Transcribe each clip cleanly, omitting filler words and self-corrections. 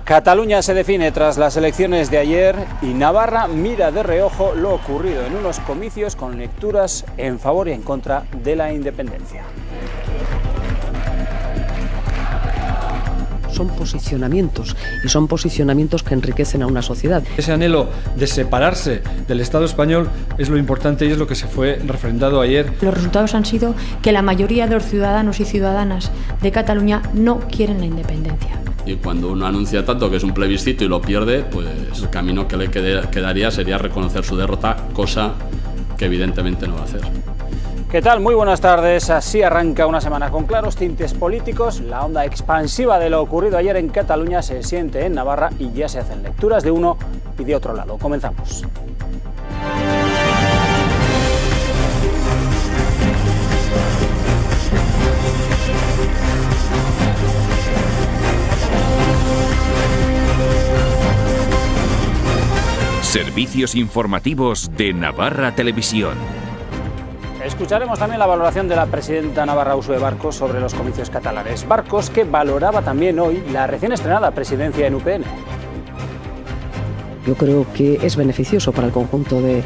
Cataluña se define tras las elecciones de ayer y Navarra mira de reojo lo ocurrido en unos comicios con lecturas en favor y en contra de la independencia. Son posicionamientos y son posicionamientos que enriquecen a una sociedad. Ese anhelo de separarse del Estado español es lo importante y es lo que se fue refrendado ayer. Los resultados han sido que la mayoría de los ciudadanos y ciudadanas de Cataluña no quieren la independencia. Y cuando uno anuncia tanto que es un plebiscito y lo pierde, pues el camino que le quedaría sería reconocer su derrota, cosa que evidentemente no va a hacer. ¿Qué tal? Muy buenas tardes. Así arranca una semana con claros tintes políticos. La onda expansiva de lo ocurrido ayer en Cataluña se siente en Navarra y ya se hacen lecturas de uno y de otro lado. Comenzamos. Servicios informativos de Navarra Televisión. Escucharemos también la valoración de la presidenta navarra Uxue Barkos sobre los comicios catalanes. Barkos, que valoraba también hoy la recién estrenada presidencia en UPN. Yo creo que es beneficioso para el conjunto de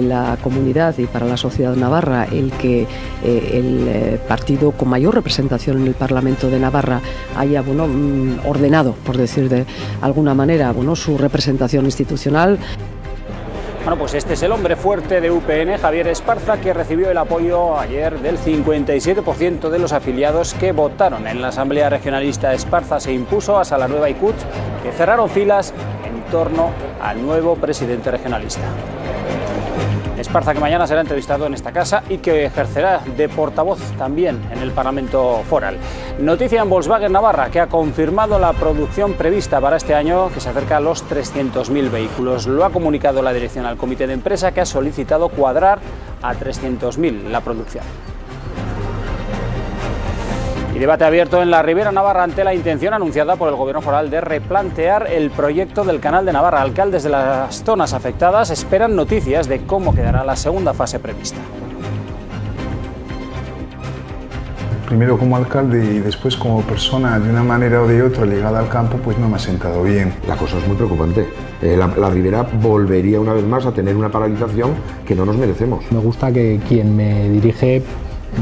la comunidad y para la sociedad navarra el que el partido con mayor representación en el Parlamento de Navarra haya ordenado, por decir de alguna manera, su representación institucional. Bueno, pues este es el hombre fuerte de UPN, Javier Esparza, que recibió el apoyo ayer del 57% de los afiliados que votaron en la Asamblea Regionalista. Esparza se impuso a Salanueva y Cutch, que cerraron filas en torno al nuevo presidente regionalista. Esparza, que mañana será entrevistado en esta casa y que ejercerá de portavoz también en el Parlamento Foral. Noticia en Volkswagen Navarra, que ha confirmado la producción prevista para este año, que se acerca a los 300.000 vehículos. Lo ha comunicado la dirección al comité de empresa, que ha solicitado cuadrar a 300.000 la producción. Y debate abierto en la Ribera Navarra ante la intención anunciada por el Gobierno foral de replantear el proyecto del Canal de Navarra. Alcaldes de las zonas afectadas esperan noticias de cómo quedará la segunda fase prevista. Primero como alcalde y después como persona, de una manera o de otra ligada al campo, pues no me ha sentado bien. La cosa es muy preocupante. La Ribera volvería una vez más a tener una paralización que no nos merecemos. Me gusta que quien me dirige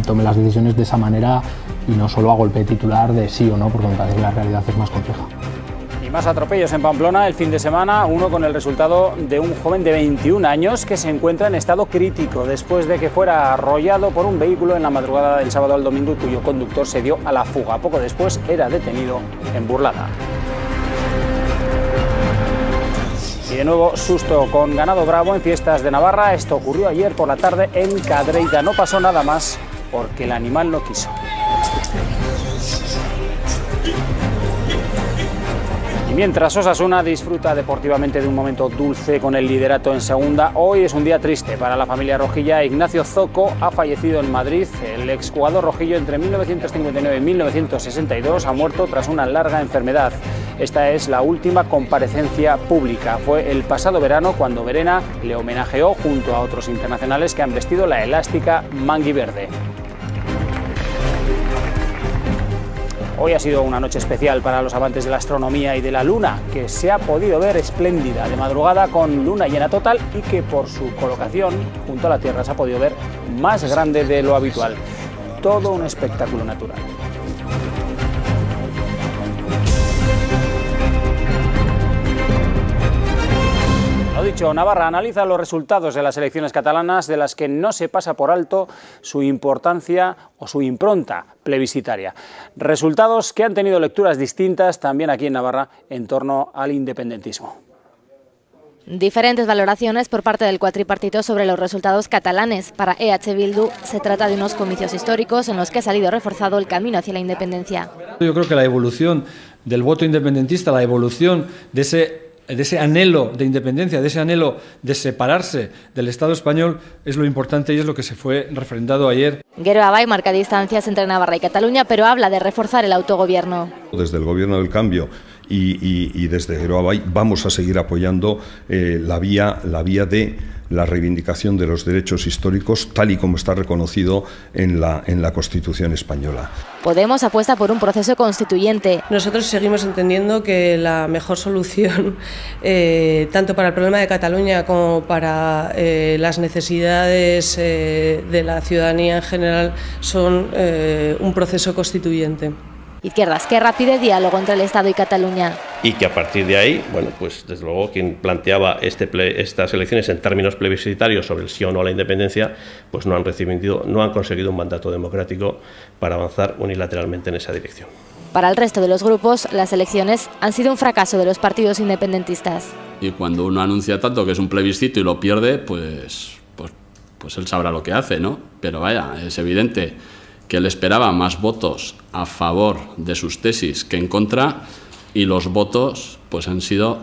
tome las decisiones de esa manera y no solo a golpe de titular de sí o no, porque me parece que la realidad es más compleja. Y más atropellos en Pamplona el fin de semana, uno con el resultado de un joven de 21 años que se encuentra en estado crítico después de que fuera arrollado por un vehículo en la madrugada del sábado al domingo y cuyo conductor se dio a la fuga. Poco después era detenido en Burlada. Y de nuevo susto con ganado bravo en fiestas de Navarra. Esto ocurrió ayer por la tarde en Cadreita. No pasó nada más porque el animal no quiso. Y mientras Osasuna disfruta deportivamente de un momento dulce con el liderato en segunda, hoy es un día triste para la familia rojilla. Ignacio Zoco ha fallecido en Madrid. El exjugador rojillo entre 1959 y 1962 ha muerto tras una larga enfermedad. Esta es la última comparecencia pública. Fue el pasado verano cuando Verena le homenajeó junto a otros internacionales que han vestido la elástica manguiverde. Hoy ha sido una noche especial para los amantes de la astronomía y de la luna, que se ha podido ver espléndida de madrugada con luna llena total y que por su colocación junto a la Tierra se ha podido ver más grande de lo habitual. Todo un espectáculo natural. Lo dicho, Navarra analiza los resultados de las elecciones catalanas, de las que no se pasa por alto su importancia o su impronta plebiscitaria. Resultados que han tenido lecturas distintas también aquí en Navarra en torno al independentismo. Diferentes valoraciones por parte del cuatripartito sobre los resultados catalanes. Para EH Bildu se trata de unos comicios históricos en los que ha salido reforzado el camino hacia la independencia. Yo creo que la evolución del voto independentista, la evolución de ese anhelo de independencia, de ese anhelo de separarse del Estado español, es lo importante y es lo que se fue refrendado ayer. Gero Abay marca distancias entre Navarra y Cataluña, pero habla de reforzar el autogobierno. Desde el Gobierno del Cambio y desde Gero Abay vamos a seguir apoyando la vía de la reivindicación de los derechos históricos tal y como está reconocido en la Constitución española. Podemos apuesta por un proceso constituyente. Nosotros seguimos entendiendo que la mejor solución, tanto para el problema de Cataluña como para las necesidades de la ciudadanía en general, son un proceso constituyente. Izquierda Esquerra pide diálogo entre el Estado y Cataluña. Y que a partir de ahí, bueno, pues desde luego quien planteaba estas elecciones en términos plebiscitarios sobre el sí o no a la independencia, pues no han conseguido un mandato democrático para avanzar unilateralmente en esa dirección. Para el resto de los grupos, las elecciones han sido un fracaso de los partidos independentistas. Y cuando uno anuncia tanto que es un plebiscito y lo pierde, pues él sabrá lo que hace, ¿no? Pero vaya, es evidente que él esperaba más votos a favor de sus tesis que en contra, y los votos pues han sido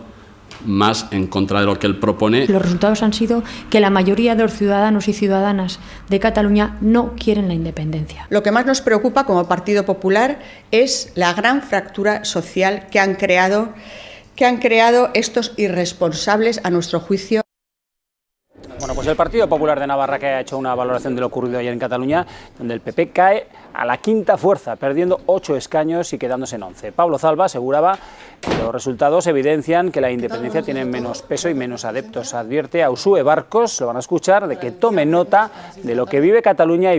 más en contra de lo que él propone. Los resultados han sido que la mayoría de los ciudadanos y ciudadanas de Cataluña no quieren la independencia. Lo que más nos preocupa como Partido Popular es la gran fractura social que han creado estos irresponsables, a nuestro juicio. Bueno, pues el Partido Popular de Navarra, que ha hecho una valoración de lo ocurrido ayer en Cataluña, donde el PP cae a la quinta fuerza, perdiendo 8 escaños y quedándose en 11. Pablo Zalba aseguraba que los resultados evidencian que la independencia tiene menos peso y menos adeptos. Advierte a Uxue Barcos, lo van a escuchar, de que tome nota de lo que vive Cataluña y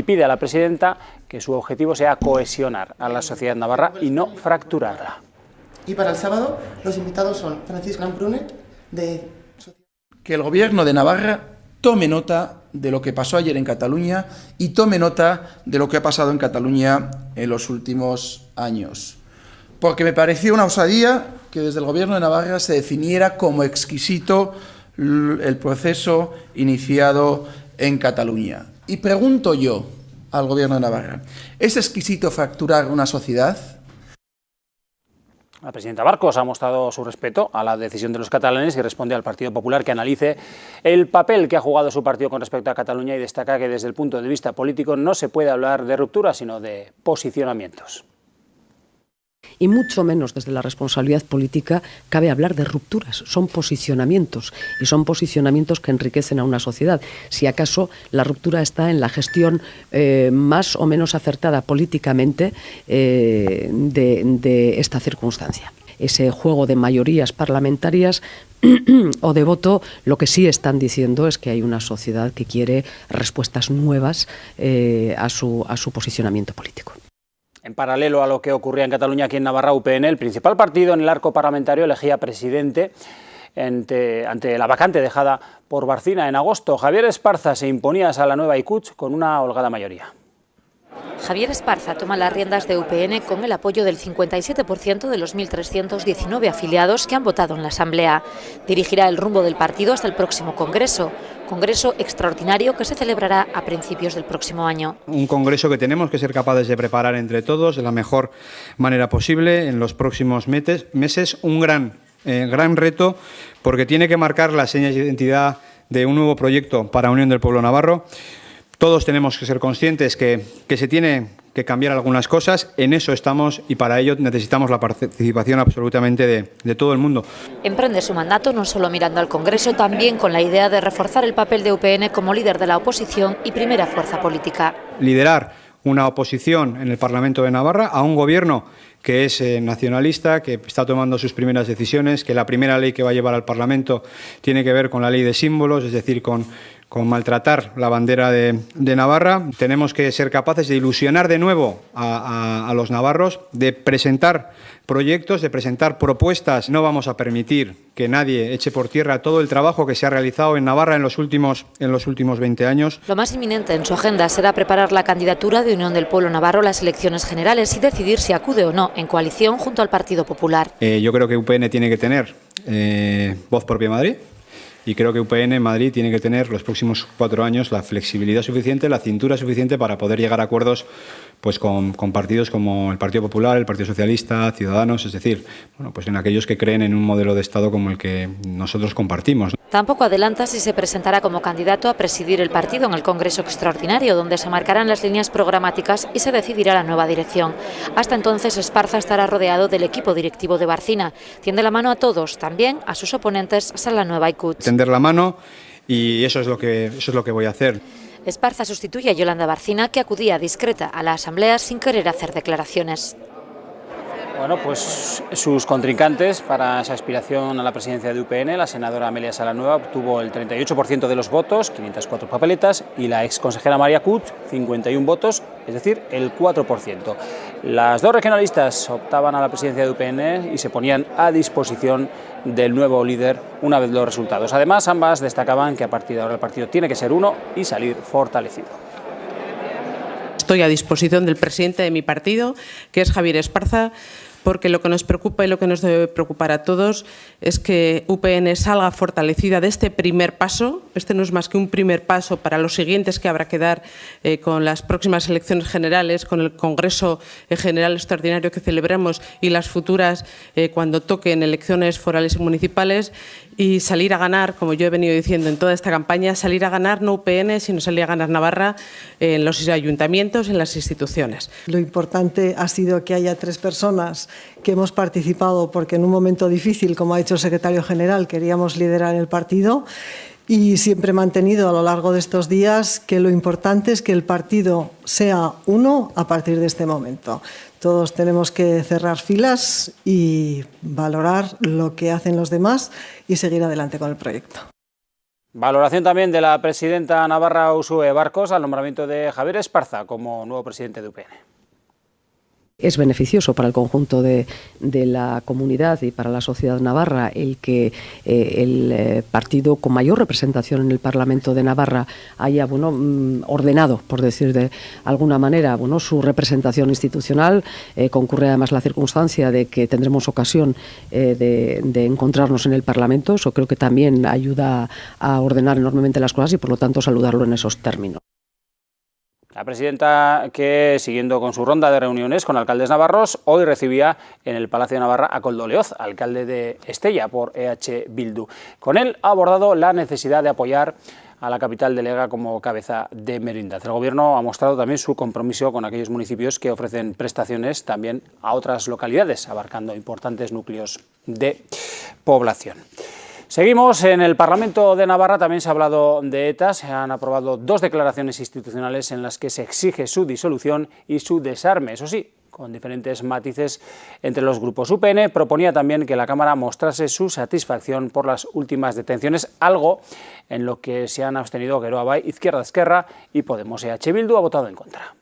pide a la presidenta que su objetivo sea cohesionar a la sociedad navarra y no fracturarla. Y para el sábado los invitados son Francisco Lamprune, que el Gobierno de Navarra tome nota de lo que pasó ayer en Cataluña y tome nota de lo que ha pasado en Cataluña en los últimos años. Porque me pareció una osadía que desde el Gobierno de Navarra se definiera como exquisito el proceso iniciado en Cataluña. Y pregunto yo al Gobierno de Navarra, ¿es exquisito fracturar una sociedad? La presidenta Barcos ha mostrado su respeto a la decisión de los catalanes y responde al Partido Popular que analice el papel que ha jugado su partido con respecto a Cataluña y destaca que desde el punto de vista político no se puede hablar de ruptura, sino de posicionamientos. Y mucho menos desde la responsabilidad política cabe hablar de rupturas, son posicionamientos, y son posicionamientos que enriquecen a una sociedad. Si acaso la ruptura está en la gestión más o menos acertada políticamente de esta circunstancia. Ese juego de mayorías parlamentarias o de voto, lo que sí están diciendo es que hay una sociedad que quiere respuestas nuevas a su posicionamiento político. En paralelo a lo que ocurría en Cataluña, aquí en Navarra, UPN, el principal partido en el arco parlamentario, elegía presidente ante la vacante dejada por Barcina en agosto. Javier Esparza se imponía a la nueva ICUT con una holgada mayoría. Javier Esparza toma las riendas de UPN con el apoyo del 57% de los 1.319 afiliados que han votado en la Asamblea. Dirigirá el rumbo del partido hasta el próximo Congreso extraordinario que se celebrará a principios del próximo año. Un congreso que tenemos que ser capaces de preparar entre todos de la mejor manera posible en los próximos meses. Un gran reto, porque tiene que marcar las señas de identidad de un nuevo proyecto para Unión del Pueblo Navarro. Todos tenemos que ser conscientes que se tiene que cambiar algunas cosas, en eso estamos y para ello necesitamos la participación absolutamente de todo el mundo. Emprende su mandato no solo mirando al Congreso, también con la idea de reforzar el papel de UPN como líder de la oposición y primera fuerza política. Liderar una oposición en el Parlamento de Navarra a un gobierno que es nacionalista, que está tomando sus primeras decisiones, que la primera ley que va a llevar al Parlamento tiene que ver con la ley de símbolos, es decir, con maltratar la bandera de Navarra. Tenemos que ser capaces de ilusionar de nuevo a los navarros, de presentar proyectos, de presentar propuestas. No vamos a permitir que nadie eche por tierra todo el trabajo que se ha realizado en Navarra en los últimos 20 años. Lo más inminente en su agenda será preparar la candidatura de Unión del Pueblo Navarro a las elecciones generales y decidir si acude o no en coalición junto al Partido Popular. Yo creo que UPN tiene que tener voz propia en Madrid. Y creo que UPN en Madrid tiene que tener los próximos 4 años la flexibilidad suficiente, la cintura suficiente para poder llegar a acuerdos pues con partidos como el Partido Popular, el Partido Socialista, Ciudadanos, es decir, bueno, pues en aquellos que creen en un modelo de Estado como el que nosotros compartimos. Tampoco adelanta si se presentará como candidato a presidir el partido en el Congreso Extraordinario, donde se marcarán las líneas programáticas y se decidirá la nueva dirección. Hasta entonces, Esparza estará rodeado del equipo directivo de Barcina. Tiende la mano a todos, también a sus oponentes hasta la nueva ICUT. Tender la mano y eso es lo que voy a hacer. Esparza sustituye a Yolanda Barcina, que acudía discreta a la asamblea sin querer hacer declaraciones. Bueno, pues sus contrincantes para esa aspiración a la presidencia de UPN, la senadora Amelia Salanueva obtuvo el 38% de los votos, 504 papeletas, y la exconsejera María Cut, 51 votos, es decir, el 4%. Las dos regionalistas optaban a la presidencia de UPN y se ponían a disposición del nuevo líder una vez los resultados. Además, ambas destacaban que a partir de ahora el partido tiene que ser uno y salir fortalecido. Estoy a disposición del presidente de mi partido, que es Javier Esparza, porque lo que nos preocupa y lo que nos debe preocupar a todos es que UPN salga fortalecida de este primer paso. Este no es más que un primer paso para los siguientes que habrá que dar con las próximas elecciones generales, con el Congreso General Extraordinario que celebremos y las futuras cuando toquen elecciones forales y municipales, y salir a ganar, como yo he venido diciendo en toda esta campaña, salir a ganar no UPN, sino salir a ganar Navarra en los ayuntamientos, en las instituciones. Lo importante ha sido que haya 3 personas que hemos participado porque en un momento difícil, como ha dicho el secretario general, queríamos liderar el partido, y siempre he mantenido a lo largo de estos días que lo importante es que el partido sea uno a partir de este momento. Todos tenemos que cerrar filas y valorar lo que hacen los demás y seguir adelante con el proyecto. Valoración también de la presidenta navarra Uxue Barkos al nombramiento de Javier Esparza como nuevo presidente de UPN. Es beneficioso para el conjunto de la comunidad y para la sociedad navarra el que el partido con mayor representación en el Parlamento de Navarra haya ordenado, por decir de alguna manera, su representación institucional. Concurre además la circunstancia de que tendremos ocasión de encontrarnos en el Parlamento. Eso creo que también ayuda a ordenar enormemente las cosas y, por lo tanto, saludarlo en esos términos. La presidenta, que siguiendo con su ronda de reuniones con alcaldes navarros, hoy recibía en el Palacio de Navarra a Koldo Leoz, alcalde de Estella por EH Bildu. Con él ha abordado la necesidad de apoyar a la capital de Lega como cabeza de merindad. El Gobierno ha mostrado también su compromiso con aquellos municipios que ofrecen prestaciones también a otras localidades, abarcando importantes núcleos de población. Seguimos. En el Parlamento de Navarra también se ha hablado de ETA. Se han aprobado 2 declaraciones institucionales en las que se exige su disolución y su desarme, eso sí, con diferentes matices entre los grupos. UPN proponía también que la Cámara mostrase su satisfacción por las últimas detenciones, algo en lo que se han abstenido Geroa Bai, Izquierda Esquerra y Podemos. EH Bildu ha votado en contra.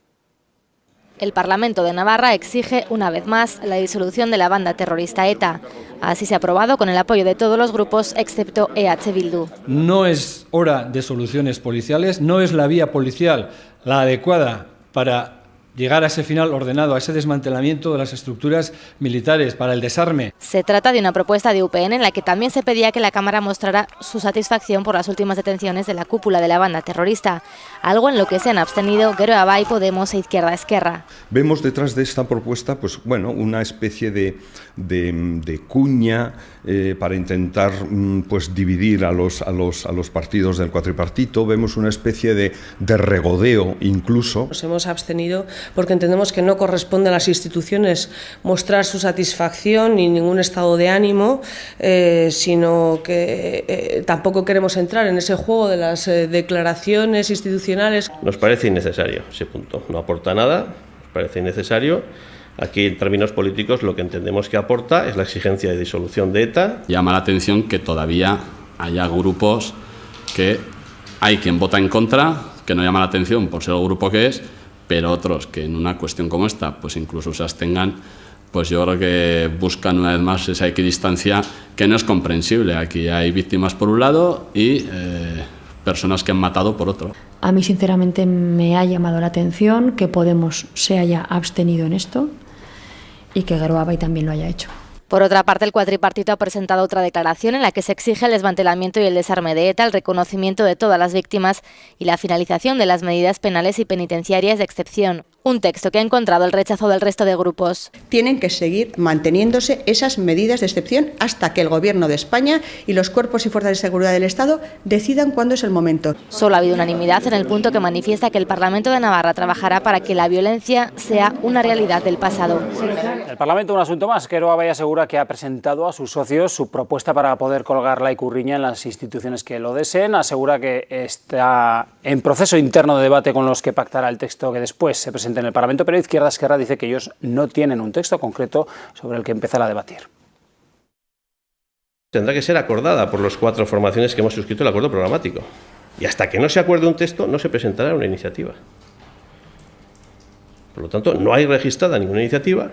El Parlamento de Navarra exige una vez más la disolución de la banda terrorista ETA. Así se ha aprobado con el apoyo de todos los grupos excepto EH Bildu. No es hora de soluciones policiales, no es la vía policial la adecuada para llegar a ese final ordenado, a ese desmantelamiento de las estructuras militares, para el desarme. Se trata de una propuesta de UPN en la que también se pedía que la Cámara mostrara su satisfacción por las últimas detenciones de la cúpula de la banda terrorista, algo en lo que se han abstenido Geroa Bai, Podemos e Izquierda Esquerra. Vemos detrás de esta propuesta, pues bueno, una especie de cuña para intentar pues dividir a los partidos del cuatripartito. Vemos una especie de regodeo incluso. Nos hemos abstenido porque entendemos que no corresponde a las instituciones mostrar su satisfacción ni ningún estado de ánimo, sino que tampoco queremos entrar en ese juego de las declaraciones institucionales. Nos parece innecesario ese punto, no aporta nada, nos parece innecesario. Aquí, en términos políticos, lo que entendemos que aporta es la exigencia de disolución de ETA. Llama la atención que todavía haya grupos que hay quien vota en contra, que no llama la atención por ser el grupo que es, pero otros que en una cuestión como esta pues incluso se abstengan, pues yo creo que buscan una vez más esa equidistancia que no es comprensible. Aquí hay víctimas por un lado y personas que han matado por otro. A mí sinceramente me ha llamado la atención que Podemos se haya abstenido en esto y que Geroa Bai también lo haya hecho. Por otra parte, el cuatripartito ha presentado otra declaración en la que se exige el desmantelamiento y el desarme de ETA, el reconocimiento de todas las víctimas y la finalización de las medidas penales y penitenciarias de excepción. Un texto que ha encontrado el rechazo del resto de grupos. Tienen que seguir manteniéndose esas medidas de excepción hasta que el Gobierno de España y los cuerpos y fuerzas de seguridad del Estado decidan cuándo es el momento. Solo ha habido unanimidad en el punto que manifiesta que el Parlamento de Navarra trabajará para que la violencia sea una realidad del pasado. El Parlamento, un asunto más. Geroa Bai asegura que ha presentado a sus socios su propuesta para poder colgar la ikurriña en las instituciones que lo deseen. Asegura que está en proceso interno de debate con los que pactará el texto que después se presenta en el Parlamento, pero Izquierda Esquerra dice que ellos no tienen un texto concreto sobre el que empezar a debatir. Tendrá que ser acordada por las 4 formaciones que hemos suscrito el acuerdo programático. Y hasta que no se acuerde un texto, no se presentará una iniciativa. Por lo tanto, no hay registrada ninguna iniciativa.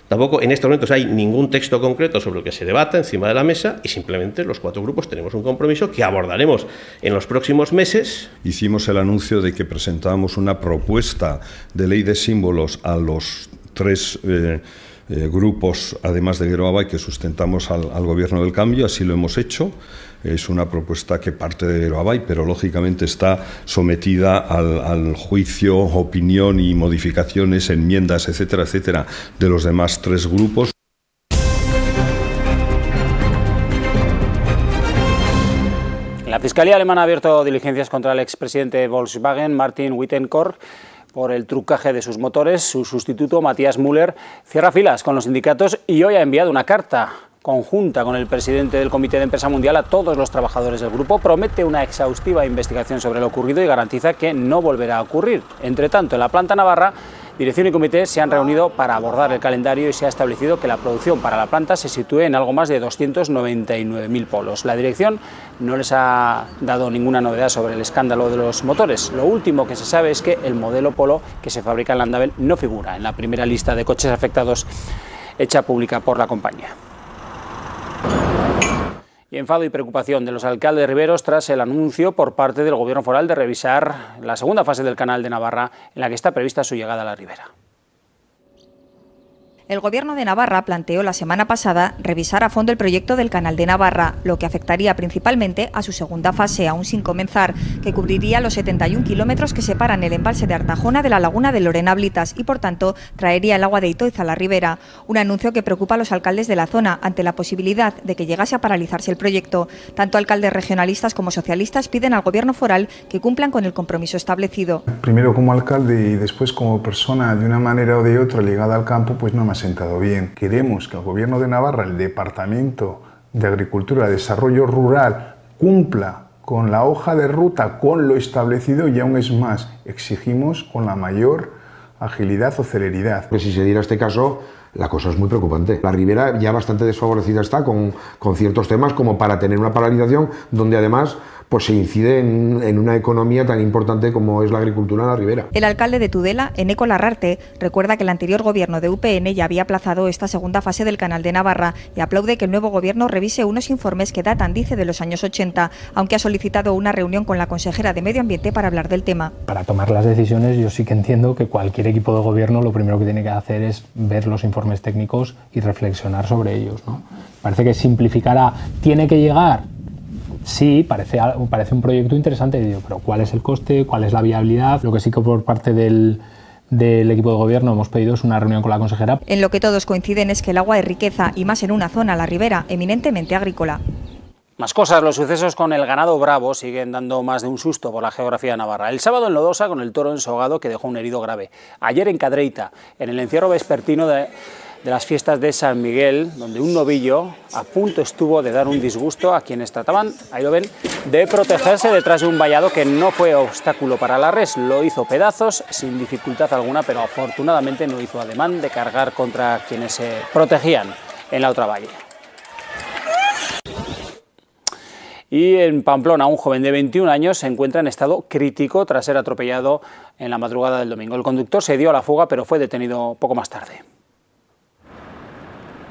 Tampoco en estos momentos hay ningún texto concreto sobre el que se debata encima de la mesa y simplemente los 4 grupos tenemos un compromiso que abordaremos en los próximos meses. Hicimos el anuncio de que presentábamos una propuesta de ley de símbolos a los 3 grupos, además de Geroa Bai, que sustentamos al Gobierno del Cambio. Así lo hemos hecho. Es una propuesta que parte de Geroa Bai, pero lógicamente está sometida al juicio, opinión y modificaciones, enmiendas, etcétera, etcétera, de los demás 3 grupos. La Fiscalía alemana ha abierto diligencias contra el expresidente de Volkswagen, Martin Wittenkorn, por el trucaje de sus motores. Su sustituto, Matthias Müller, cierra filas con los sindicatos y hoy ha enviado una carta conjunta con el presidente del Comité de Empresa Mundial a todos los trabajadores del grupo. Promete una exhaustiva investigación sobre lo ocurrido y garantiza que no volverá a ocurrir. Entre tanto, en la planta navarra, dirección y comité se han reunido para abordar el calendario y se ha establecido que la producción para la planta se sitúe en algo más de 299.000 polos. La dirección no les ha dado ninguna novedad sobre el escándalo de los motores. Lo último que se sabe es que el modelo Polo que se fabrica en Landabel no figura en la primera lista de coches afectados hecha pública por la compañía. Y enfado y preocupación de los alcaldes riberos tras el anuncio por parte del Gobierno foral de revisar la segunda fase del Canal de Navarra, en la que está prevista su llegada a la ribera. El Gobierno de Navarra planteó la semana pasada revisar a fondo el proyecto del Canal de Navarra, lo que afectaría principalmente a su segunda fase, aún sin comenzar, que cubriría los 71 kilómetros que separan el embalse de Artajona de la laguna de Lorena-Blitas y, por tanto, traería el agua de Itoiz a la ribera. Un anuncio que preocupa a los alcaldes de la zona ante la posibilidad de que llegase a paralizarse el proyecto. Tanto alcaldes regionalistas como socialistas piden al Gobierno foral que cumplan con el compromiso establecido. Primero como alcalde y después como persona, de una manera o de otra ligada al campo, pues no me sentado bien. Queremos que el Gobierno de Navarra, el Departamento de Agricultura y Desarrollo Rural, cumpla con la hoja de ruta, con lo establecido y aún es más, exigimos con la mayor agilidad o celeridad. Pues si se diera este caso, la cosa es muy preocupante. La ribera ya bastante desfavorecida está con ciertos temas como para tener una paralización donde además pues se incide en una economía tan importante como es la agricultura en la ribera. El alcalde de Tudela, Eneco Larrarte, recuerda que el anterior gobierno de UPN ya había aplazado esta segunda fase del Canal de Navarra y aplaude que el nuevo gobierno revise unos informes que datan, dice, de los años 80, aunque ha solicitado una reunión con la consejera de Medio Ambiente para hablar del tema. Para tomar las decisiones yo sí que entiendo que cualquier equipo de gobierno lo primero que tiene que hacer es ver los informes técnicos y reflexionar sobre ellos, ¿no? Parece que simplificará, tiene que llegar. Sí, parece un proyecto interesante, digo, pero ¿cuál es el coste? ¿Cuál es la viabilidad? Lo que sí que por parte del equipo de gobierno hemos pedido es una reunión con la consejera. En lo que todos coinciden es que el agua es riqueza y más en una zona, la ribera, eminentemente agrícola. Más cosas, los sucesos con el ganado bravo siguen dando más de un susto por la geografía de Navarra. El sábado en Lodosa con el toro ensogado que dejó un herido grave. Ayer en Cadreita, en el encierro vespertino de las fiestas de San Miguel, donde un novillo a punto estuvo de dar un disgusto a quienes trataban, ahí lo ven, de protegerse detrás de un vallado que no fue obstáculo para la res, lo hizo pedazos sin dificultad alguna, pero afortunadamente no hizo ademán de cargar contra quienes se protegían en la otra valle. Y en Pamplona, un joven de 21 años se encuentra en estado crítico tras ser atropellado en la madrugada del domingo. El conductor se dio a la fuga, pero fue detenido poco más tarde.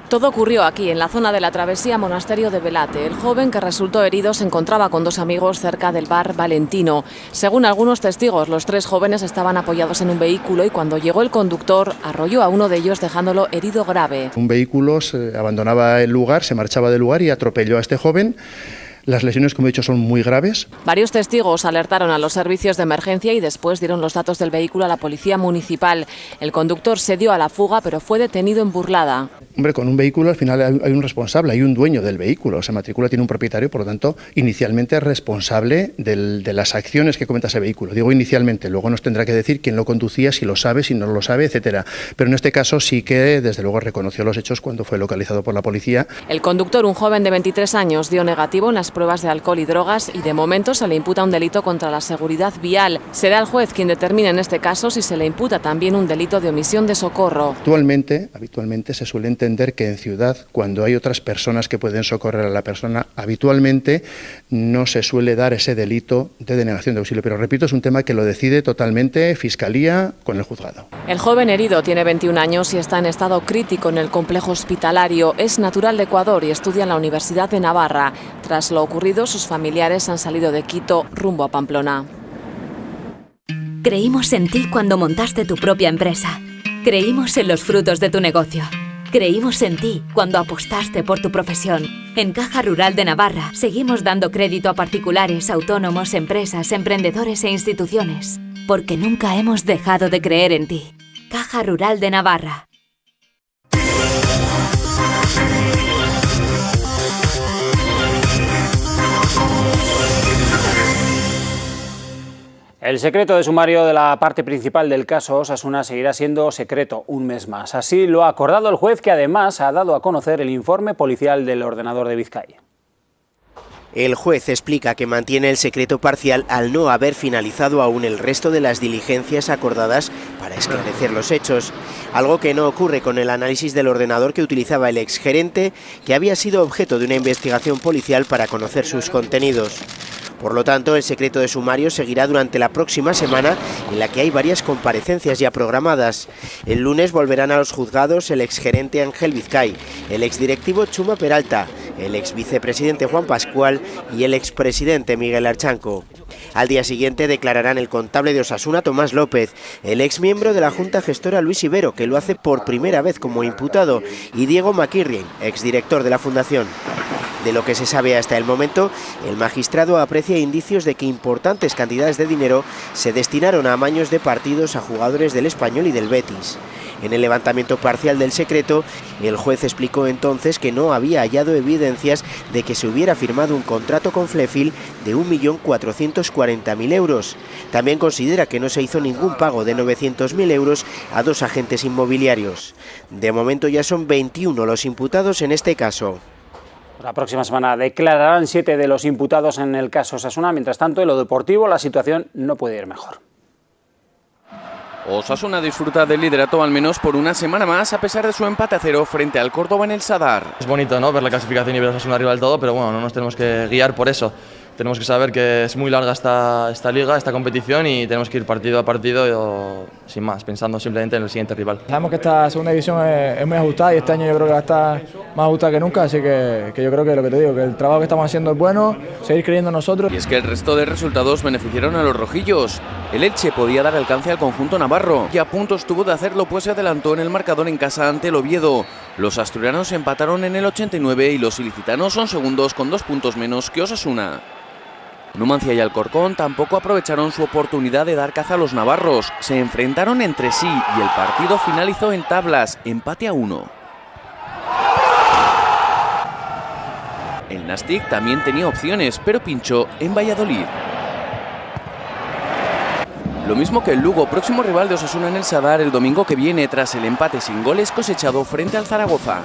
Todo ocurrió aquí, en la zona de la travesía Monasterio de Velate. El joven que resultó herido se encontraba con 2 amigos cerca del bar Valentino. Según algunos testigos, los 3 jóvenes estaban apoyados en un vehículo y cuando llegó el conductor arrolló a uno de ellos dejándolo herido grave. Un vehículo abandonaba el lugar, se marchaba del lugar y atropelló a este joven. Las lesiones, como he dicho, son muy graves. Varios testigos alertaron a los servicios de emergencia y después dieron los datos del vehículo a la policía municipal. El conductor se dio a la fuga, pero fue detenido en Burlada. Hombre, con un vehículo al final hay un responsable, hay un dueño del vehículo. Esa matrícula tiene un propietario, por lo tanto, inicialmente es responsable de las acciones que cometa ese vehículo. Digo inicialmente, luego nos tendrá que decir quién lo conducía, si lo sabe, si no lo sabe, etcétera. Pero en este caso sí que, desde luego, reconoció los hechos cuando fue localizado por la policía. El conductor, un joven de 23 años, dio negativo en las pruebas de alcohol y drogas y de momento se le imputa un delito contra la seguridad vial. Será el juez quien determine en este caso si se le imputa también un delito de omisión de socorro. Habitualmente se suele entender que en ciudad, cuando hay otras personas que pueden socorrer a la persona, habitualmente no se suele dar ese delito de denegación de auxilio. Pero repito, es un tema que lo decide totalmente Fiscalía con el juzgado. El joven herido tiene 21 años y está en estado crítico en el complejo hospitalario. Es natural de Ecuador y estudia en la Universidad de Navarra. Tras lo ocurrido, sus familiares han salido de Quito rumbo a Pamplona. Creímos en ti cuando montaste tu propia empresa. Creímos en los frutos de tu negocio. Creímos en ti cuando apostaste por tu profesión. En Caja Rural de Navarra seguimos dando crédito a particulares, autónomos, empresas, emprendedores e instituciones. Porque nunca hemos dejado de creer en ti. Caja Rural de Navarra. El secreto de sumario de la parte principal del caso Osasuna seguirá siendo secreto un mes más. Así lo ha acordado el juez, que además ha dado a conocer el informe policial del ordenador de Vizcaya. El juez explica que mantiene el secreto parcial al no haber finalizado aún el resto de las diligencias acordadas para esclarecer los hechos, algo que no ocurre con el análisis del ordenador que utilizaba el exgerente, que había sido objeto de una investigación policial para conocer sus contenidos. Por lo tanto, el secreto de sumario seguirá durante la próxima semana, en la que hay varias comparecencias ya programadas. El lunes volverán a los juzgados el exgerente Ángel Vizcay, el exdirectivo Chuma Peralta, el exvicepresidente Juan Pascual y el expresidente Miguel Archanco. Al día siguiente declararán el contable de Osasuna Tomás López, el exmiembro de la Junta Gestora Luis Ibero, que lo hace por primera vez como imputado, y Diego Maquirrien, exdirector de la Fundación. De lo que se sabe hasta el momento, el magistrado aprecia indicios de que importantes cantidades de dinero se destinaron a amaños de partidos a jugadores del Español y del Betis. En el levantamiento parcial del secreto, el juez explicó entonces que no había hallado evidencias de que se hubiera firmado un contrato con Flefil de 1.440.000 euros. También considera que no se hizo ningún pago de 900.000 euros a dos agentes inmobiliarios. De momento ya son 21 los imputados en este caso. La próxima semana declararán 7 de los imputados en el caso Osasuna. Mientras tanto, en lo deportivo la situación no puede ir mejor. Osasuna disfruta del liderato al menos por una semana más, a pesar de su empate a 0 frente al Córdoba en el Sadar. Es bonito, ¿no?, ver la clasificación y ver a Osasuna arriba del todo, pero bueno, no nos tenemos que guiar por eso. Tenemos que saber que es muy larga esta liga, esta competición, y tenemos que ir partido a partido sin más, pensando simplemente en el siguiente rival. Sabemos que esta segunda división es muy ajustada y este año yo creo que va a estar más ajustada que nunca, así que yo creo que lo que te digo, que el trabajo que estamos haciendo es bueno, seguir creyendo en nosotros. Y es que el resto de resultados beneficiaron a los rojillos. El Elche podía dar alcance al conjunto navarro y a punto estuvo de hacerlo, pues se adelantó en el marcador en casa ante el Oviedo. Los asturianos empataron en el 89 y los ilicitanos son segundos con 2 puntos menos que Osasuna. Numancia y Alcorcón tampoco aprovecharon su oportunidad de dar caza a los navarros. Se enfrentaron entre sí y el partido finalizó en tablas, empate a 1. El Nastic también tenía opciones, pero pinchó en Valladolid. Lo mismo que el Lugo, próximo rival de Osasuna en el Sadar el domingo que viene, tras el empate sin goles cosechado frente al Zaragoza.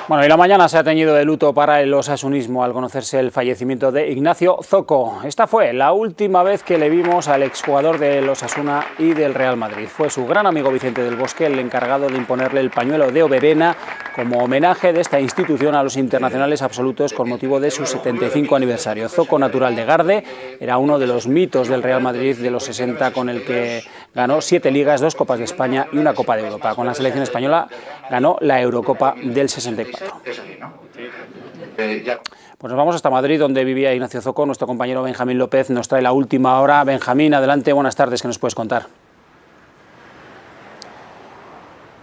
Bueno, y la mañana se ha teñido de luto para el osasunismo al conocerse el fallecimiento de Ignacio Zoco. Esta fue la última vez que le vimos al exjugador del Osasuna y del Real Madrid. Fue su gran amigo Vicente del Bosque el encargado de imponerle el pañuelo de Oberena como homenaje de esta institución a los internacionales absolutos con motivo de su 75 aniversario. Zoco, natural de Garde, era uno de los mitos del Real Madrid de los 60, con el que ganó 7 ligas, 2 Copas de España y una Copa de Europa. Con la selección española ganó la Eurocopa del 64. Pues nos vamos hasta Madrid, donde vivía Ignacio Zoco. Nuestro compañero Benjamín López nos trae la última hora. Benjamín, adelante, buenas tardes, ¿qué nos puedes contar?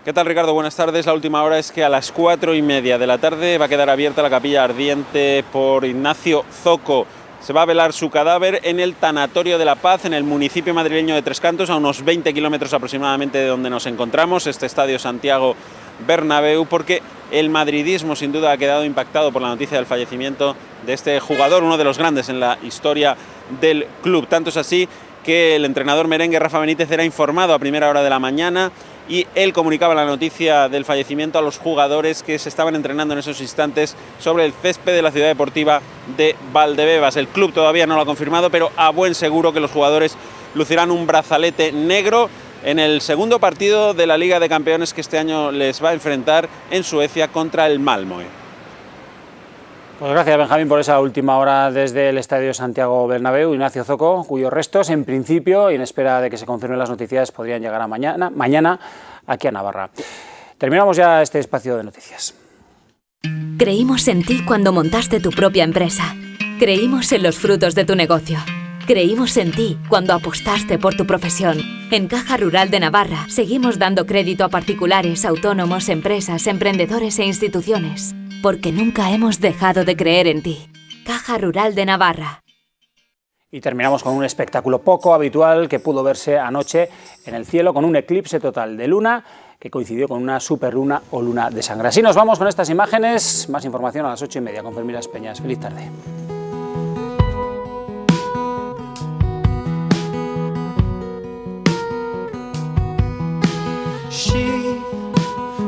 ¿Qué tal, Ricardo? Buenas tardes. La última hora es que a las 4:30 de la tarde va a quedar abierta la capilla ardiente por Ignacio Zoco. Se va a velar su cadáver en el Tanatorio de la Paz, en el municipio madrileño de Tres Cantos, a unos 20 kilómetros aproximadamente de donde nos encontramos, este estadio Santiago Bernabéu, porque el madridismo sin duda ha quedado impactado por la noticia del fallecimiento de este jugador, uno de los grandes en la historia del club. Tanto es así que el entrenador merengue Rafa Benítez era informado a primera hora de la mañana y él comunicaba la noticia del fallecimiento a los jugadores que se estaban entrenando en esos instantes sobre el césped de la ciudad deportiva de Valdebebas. El club todavía no lo ha confirmado, pero a buen seguro que los jugadores lucirán un brazalete negro en el segundo partido de la Liga de Campeones que este año les va a enfrentar en Suecia contra el Malmö. Pues gracias, Benjamín, por esa última hora desde el Estadio Santiago Bernabéu. Ignacio Zoco, cuyos restos, en principio, y en espera de que se confirmen las noticias, podrían llegar a mañana aquí a Navarra. Terminamos ya este espacio de noticias. Creímos en ti cuando montaste tu propia empresa. Creímos en los frutos de tu negocio. Creímos en ti cuando apostaste por tu profesión. En Caja Rural de Navarra seguimos dando crédito a particulares, autónomos, empresas, emprendedores e instituciones. Porque nunca hemos dejado de creer en ti. Caja Rural de Navarra. Y terminamos con un espectáculo poco habitual que pudo verse anoche en el cielo con un eclipse total de luna que coincidió con una superluna o luna de sangre. Así nos vamos con estas imágenes. Más información a las 8:30 con Fermín Las Peñas. Feliz tarde. She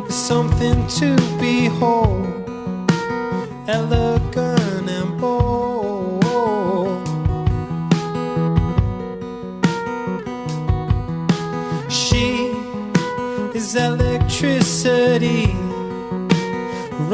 is something to behold, elegant and bold. She is electricity